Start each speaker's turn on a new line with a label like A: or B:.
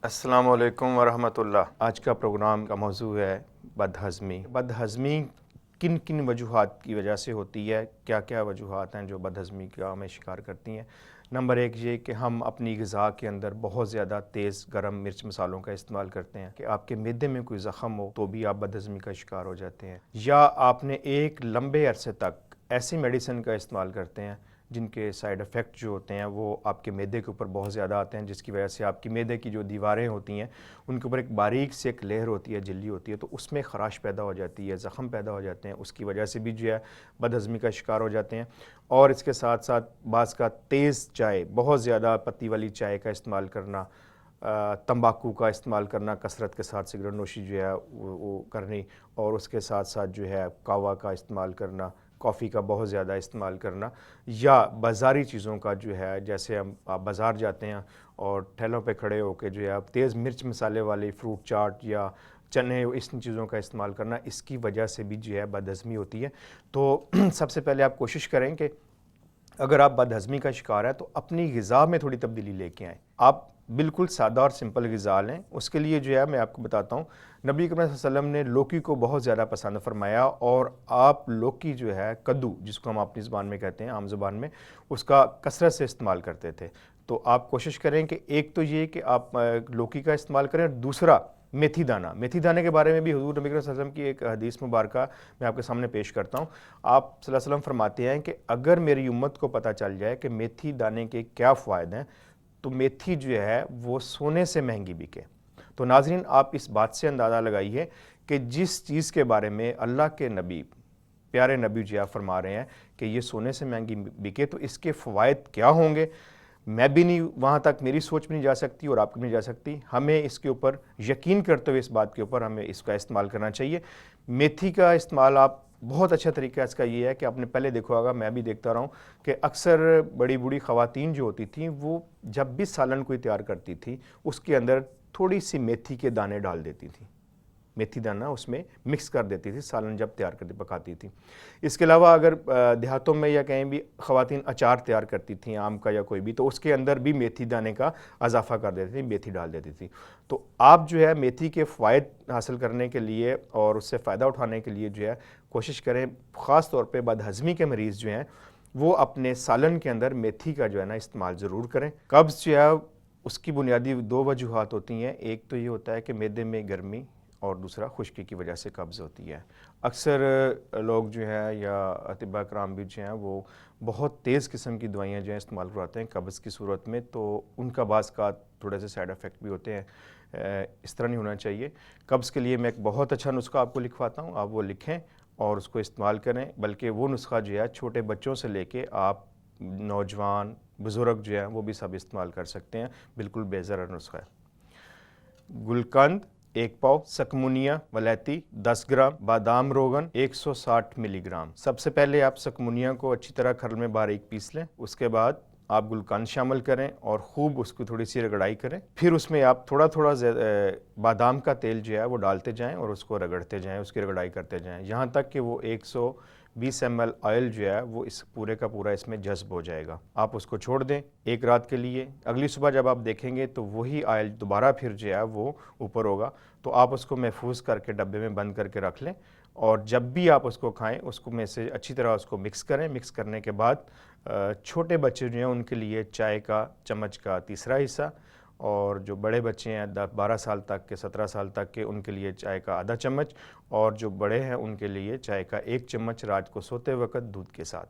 A: السلام علیکم ورحمۃ اللہ۔ آج کا پروگرام کا موضوع ہے بد ہضمی۔ بد ہضمی کن کن وجوہات کی وجہ سے ہوتی ہے، کیا کیا وجوہات ہیں جو بد ہضمی کا ہمیں شکار کرتی ہیں۔ نمبر ایک یہ کہ ہم اپنی غذا کے اندر بہت زیادہ تیز گرم مرچ مسالوں کا استعمال کرتے ہیں کہ آپ کے معدے میں کوئی زخم ہو تو بھی آپ بد ہضمی کا شکار ہو جاتے ہیں، یا آپ نے ایک لمبے عرصے تک ایسی میڈیسن کا استعمال کرتے ہیں جن کے سائیڈ افیکٹ جو ہوتے ہیں وہ آپ کے معدے کے اوپر بہت زیادہ آتے ہیں، جس کی وجہ سے آپ کی معدے کی جو دیواریں ہوتی ہیں ان کے اوپر ایک باریک سے ایک لیئر ہوتی ہے، جلی ہوتی ہے، تو اس میں خراش پیدا ہو جاتی ہے، زخم پیدا ہو جاتے ہیں، اس کی وجہ سے بھی جو ہے بد ہضمی کا شکار ہو جاتے ہیں۔ اور اس کے ساتھ ساتھ بعض کا تیز چائے، بہت زیادہ پتی والی چائے کا استعمال کرنا، تمباکو کا استعمال کرنا، کثرت کے ساتھ سگریٹ نوشی جو ہے وہ کرنی، اور اس کے ساتھ ساتھ جو ہے قہوہ کا استعمال کرنا، کافی کا بہت زیادہ استعمال کرنا، یا بازاری چیزوں کا جو ہے جیسے آپ بازار جاتے ہیں اور ٹھیلوں پہ کھڑے ہو کے جو ہے آپ تیز مرچ مسالے والی فروٹ چاٹ یا چنے اس چیزوں کا استعمال کرنا، اس کی وجہ سے بھی جو ہے بد ہضمی ہوتی ہے۔ تو سب سے پہلے آپ کوشش کریں کہ اگر آپ بد ہضمی کا شکار ہیں تو اپنی غذا میں تھوڑی تبدیلی لے کے آئیں۔ آپ بالکل سادہ اور سمپل غذا لیں۔ اس کے لیے جو ہے میں آپ کو بتاتا ہوں، نبی کریم صلی اللہ علیہ وسلم نے لوکی کو بہت زیادہ پسند فرمایا، اور آپ لوکی جو ہے کدو جس کو ہم اپنی زبان میں کہتے ہیں، عام زبان میں، اس کا کثرت سے استعمال کرتے تھے۔ تو آپ کوشش کریں کہ ایک تو یہ کہ آپ لوکی کا استعمال کریں، اور دوسرا میتھی دانہ۔ میتھی دانے کے بارے میں بھی حضور نبی کریم صلی اللہ علیہ وسلم کی ایک حدیث مبارکہ میں آپ کے سامنے پیش کرتا ہوں۔ آپ صلی اللہ علیہ وسلم فرماتے ہیں کہ اگر میری امت کو پتہ چل جائے کہ میتھی دانے کے کیا فوائد ہیں تو میتھی جو ہے وہ سونے سے مہنگی بکے۔ تو ناظرین، آپ اس بات سے اندازہ لگائیے کہ جس چیز کے بارے میں اللہ کے نبی، پیارے نبی جو ہے فرما رہے ہیں کہ یہ سونے سے مہنگی بکے، تو اس کے فوائد کیا ہوں گے، میں بھی نہیں وہاں تک، میری سوچ بھی نہیں جا سکتی اور آپ بھی نہیں جا سکتی۔ ہمیں اس کے اوپر یقین کرتے ہوئے اس بات کے اوپر ہمیں اس کا استعمال کرنا چاہیے۔ میتھی کا استعمال آپ بہت اچھا طریقہ اس کا یہ ہے کہ آپ نے پہلے دیکھا ہوگا، میں بھی دیکھتا رہا ہوں کہ اکثر بڑی بوڑھی خواتین جو ہوتی تھیں وہ جب بھی سالن کوئی تیار کرتی تھی اس کے اندر تھوڑی سی میتھی کے دانے ڈال دیتی تھیں، میتھی دانہ اس میں مکس کر دیتی تھی سالن جب تیار کرتی پکاتی تھی۔ اس کے علاوہ اگر دیہاتوں میں یا کہیں بھی خواتین اچار تیار کرتی تھیں آم کا یا کوئی بھی، تو اس کے اندر بھی میتھی دانے کا اضافہ کر دیتی تھی، میتھی ڈال دیتی تھی۔ تو آپ جو ہے میتھی کے فوائد حاصل کرنے کے لیے اور اس سے فائدہ اٹھانے کے لیے جو ہے کوشش کریں، خاص طور پہ بد ہضمی کے مریض جو ہیں وہ اپنے سالن کے اندر میتھی کا جو ہے نا استعمال ضرور کریں۔ قبض جو ہے اس کی بنیادی دو وجوہات ہوتی ہیں، ایک تو یہ ہوتا ہے کہ معدے میں گرمی، اور دوسرا خشکی کی وجہ سے قبض ہوتی ہے۔ اکثر لوگ جو ہیں یا اطباء کرام بھی جو ہیں وہ بہت تیز قسم کی دوائیاں جو ہیں استعمال کرواتے ہیں قبض کی صورت میں، تو ان کا بعض کا تھوڑے سے سائیڈ افیکٹ بھی ہوتے ہیں۔ اس طرح نہیں ہونا چاہیے۔ قبض کے لیے میں ایک بہت اچھا نسخہ آپ کو لکھواتا ہوں، آپ وہ لکھیں اور اس کو استعمال کریں، بلکہ وہ نسخہ جو ہے چھوٹے بچوں سے لے کے آپ نوجوان بزرگ جو ہیں وہ بھی سب استعمال کر سکتے ہیں، بالکل بے ضرر نسخہ ہے۔ گلقند 1 پاؤ، سکمونیا ولیتی 10 گرام، بادام روغن 160 ملی گرام۔ سب سے پہلے آپ سکمونیا کو اچھی طرح کھرل میں باریک پیس لیں، اس کے بعد آپ گلقند شامل کریں اور خوب اس کو تھوڑی سی رگڑائی کریں، پھر اس میں آپ تھوڑا تھوڑا بادام کا تیل جو ہے وہ ڈالتے جائیں اور اس کو رگڑتے جائیں، اس کی رگڑائی کرتے جائیں، یہاں تک کہ وہ 120 ml آئل جو ہے وہ اس پورے کا پورا اس میں جذب ہو جائے گا۔ آپ اس کو چھوڑ دیں ایک رات کے لیے، اگلی صبح جب آپ دیکھیں گے تو وہی آئل دوبارہ پھر جو ہے وہ اوپر ہوگا، تو آپ اس کو محفوظ کر کے ڈبے میں بند کر کے رکھ لیں، اور جب بھی آپ اس کو کھائیں اس کو میں سے اچھی طرح اس کو مکس کریں۔ مکس کرنے کے بعد چھوٹے بچے جو ہیں ان کے لیے چائے کا چمچ کا تیسرا حصہ، اور جو بڑے بچے ہیں 12 سال تک کے 17 سال تک کے ان کے لیے چائے کا آدھا چمچ، اور جو بڑے ہیں ان کے لیے چائے کا 1 چمچ رات کو سوتے وقت دودھ کے ساتھ۔